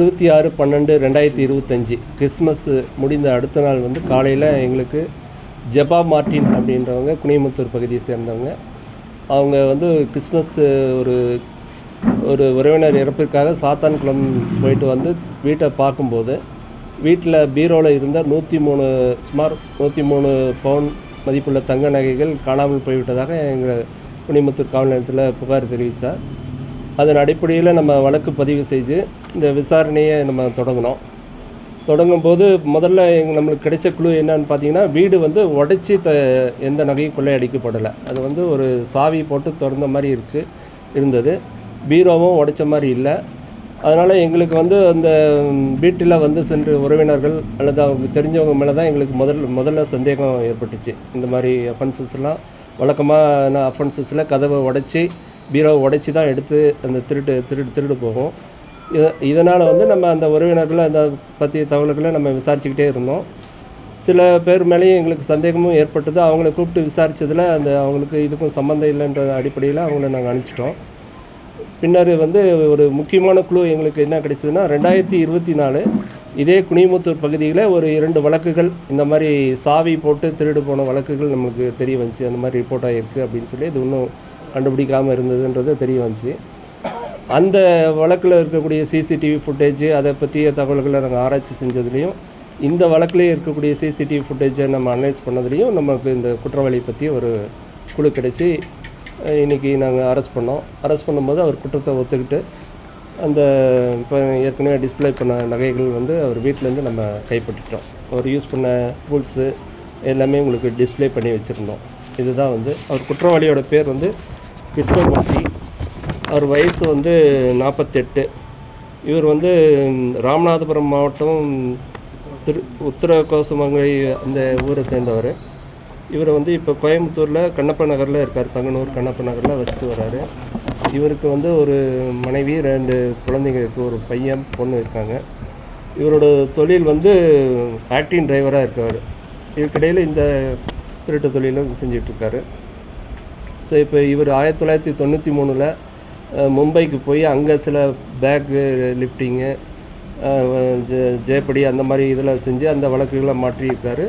26/12/2025 Christmas முடிந்த அடுத்த நாள் வந்து காலையில் எங்களுக்கு ஜெபா மார்ட்டின் அப்படின்றவங்க குனியமுத்தூர் பகுதியை சேர்ந்தவங்க. அவங்க வந்து கிறிஸ்மஸ் ஒரு ஒரு உறவினர் இறப்பிற்காக சாத்தான்குளம் போயிட்டு வந்து வீட்டை பார்க்கும்போது வீட்டில் பீரோவில் இருந்த சுமார் 103 பவுன் மதிப்புள்ள தங்க நகைகள் காணாமல் போய்விட்டதாக எங்கள் குனியமுத்தூர் காவல் நிலையத்தில் புகார் தெரிவித்தார். அதன் அடிப்படையில் நம்ம வழக்கு பதிவு செய்து இந்த விசாரணையை நம்ம தொடங்கும்போது முதல்ல நம்மளுக்கு கிடைச்ச குழு என்னன்னு பார்த்தீங்கன்னா, வீடு வந்து உடைச்சி எந்த நகையும் கொள்ளையடிக்கப்படலை. அது வந்து ஒரு சாவி போட்டு திறந்த மாதிரி இருந்தது. பீரோவும் உடைச்ச மாதிரி இல்லை. அதனால் எங்களுக்கு வந்து அந்த வீட்டில் வந்து சென்று உறவினர்கள் அல்லது அவங்க தெரிஞ்சவங்க மேலே தான் எங்களுக்கு முதல்ல சந்தேகம் ஏற்பட்டுச்சு. இந்த மாதிரி அஃபென்சஸ்லாம் வழக்கமான அஃபென்சஸில் கதவை உடைச்சி பீரோவை உடைச்சி தான் எடுத்து அந்த திருடு போகும். இதனால் வந்து நம்ம அந்த உறவினர்களை அந்த பற்றிய தகவல்களை நம்ம விசாரிச்சுக்கிட்டே இருந்தோம். சில பேர் மேலேயும் எங்களுக்கு சந்தேகமும் ஏற்பட்டது. அவங்கள கூப்பிட்டு விசாரித்ததில் அவங்களுக்கு இதுக்கும் சம்மந்தம் இல்லைன்ற அடிப்படையில் அவங்கள நாங்கள் அனுப்பிச்சிட்டோம். பின்னர் வந்து ஒரு முக்கியமான குழு எங்களுக்கு என்ன கிடைச்சதுன்னா, 2024 இதே குனியமுத்தூர் பகுதியில் ஒரு 2 வழக்குகள் இந்த மாதிரி சாவி போட்டு திருடு போன வழக்குகள் நம்மளுக்கு தெரிய வந்துச்சு. அந்த மாதிரி ரிப்போர்ட் ஆகிருக்கு அப்படின்னு சொல்லி இது இன்னும் கண்டுபிடிக்காமல் இருந்ததுன்றது தெரிய வந்துச்சு. அந்த வழக்கில் இருக்கக்கூடிய சிசிடிவி ஃபுட்டேஜ் அதை பற்றிய தகவல்களை நாங்கள் ஆராய்ச்சி செஞ்சதுலேயும், இந்த வழக்கிலே இருக்கக்கூடிய சிசிடிவி ஃபுட்டேஜை நம்ம அனலைஸ் பண்ணதுலேயும் நமக்கு இந்த குற்றவாளி பற்றி ஒரு குழு கிடைச்சி இன்றைக்கி நாங்கள் அரெஸ்ட் பண்ணும்போது அவர் குற்றத்தை ஒத்துக்கிட்டு அந்த இப்போ ஏற்கனவே டிஸ்பிளே பண்ண நகைகள் வந்து அவர் வீட்டிலேருந்து நம்ம கைப்பற்றிட்டோம். அவர் யூஸ் பண்ண டூல்ஸு எல்லாமே உங்களுக்கு டிஸ்பிளே பண்ணி வச்சுருந்தோம். இதுதான் வந்து அவர் குற்றவாளியோட பேர் வந்து கிருஷ்ணமூர்த்தி. அவர் வயசு வந்து 48. இவர் வந்து ராமநாதபுரம் மாவட்டம் உத்தரகோசமங்கை அந்த ஊரை சேர்ந்தவர். இவர் வந்து இப்போ கோயம்புத்தூரில் கண்ணப்ப நகரில் இருக்கார். சங்கனூர் கண்ணப்ப நகரில் வசித்து வர்றாரு. இவருக்கு வந்து ஒரு மனைவி, 2 குழந்தைங்க இருக்குது. ஒரு பையன் பொண்ணு இருக்காங்க. இவரோட தொழில் வந்து ஆக்டிங் டிரைவராக இருக்கார். இதுக்கிடையில் இந்த திருட்டு தொழிலும் செஞ்சிட்ருக்காரு. ஸோ இப்போ இவர் 1993 மும்பைக்கு போய் அங்கே சில பேக்கு லிஃப்டிங்கு ஜேப்படி அந்த மாதிரி இதில் செஞ்சு அந்த வழக்குகளை மாற்றியிருக்காரு.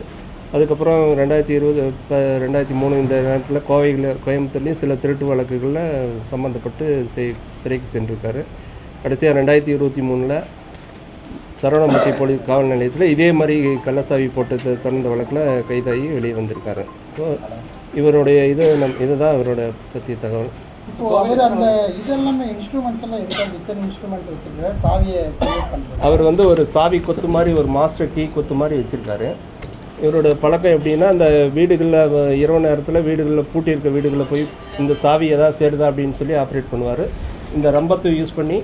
அதுக்கப்புறம் 2003 இந்த நேரத்தில் கோயம்புத்தூர்லேயும் சில திருட்டு வழக்குகளில் சம்மந்தப்பட்டு சிறைக்கு சென்றிருக்காரு. கடைசியாக 2023 சரவணம்பட்டி போலீஸ் காவல் நிலையத்தில் இதே மாதிரி கள்ளசாவி போட்டு திறந்த வழக்கில் கைதாகி வெளியே வந்திருக்காரு. ஸோ இவருடைய இதுதான் இவரோட பற்றிய தகவல். அவர் வந்து ஒரு சாவி கொத்து மாதிரி, ஒரு மாஸ்டர் கீ கொத்து மாதிரி வச்சுருக்காரு. இவரோட பழக்கம் எப்படின்னா, அந்த வீடுகளில் இரவு நேரத்தில் வீடுகளில் பூட்டியிருக்க வீடுகளில் போய் இந்த சாவி எதாவது சேருதா அப்படின்னு சொல்லி ஆப்ரேட் பண்ணுவார். இந்த ரம்பத்தை யூஸ் பண்ணி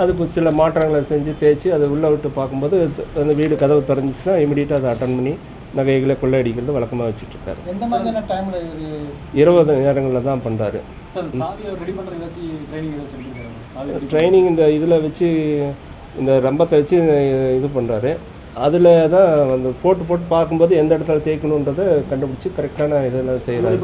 அதுக்கு சில மாற்றங்களை செஞ்சு தேய்ச்சி அதை உள்ளே விட்டு பார்க்கும்போது அந்த வீடு கதவு திறந்துச்சுன்னா இமீடியட்டாக அதை அட்டன் பண்ணி நகைகளை கொள்ளையடிக்கிறது வழக்கமாக வச்சுட்ருக்காரு. இரவு நேரங்களில் தான் பண்ணுறாரு. ட்ரைனிங் இந்த இதில் வச்சு இந்த ரம்பத்தை வச்சு இது பண்ணுறாரு. அதில் தான் அந்த போட்டு பார்க்கும்போது எந்த இடத்துல தேய்க்கணுன்றதை கண்டுபிடிச்சி கரெக்டான இதெல்லாம் செய்கிறாரு.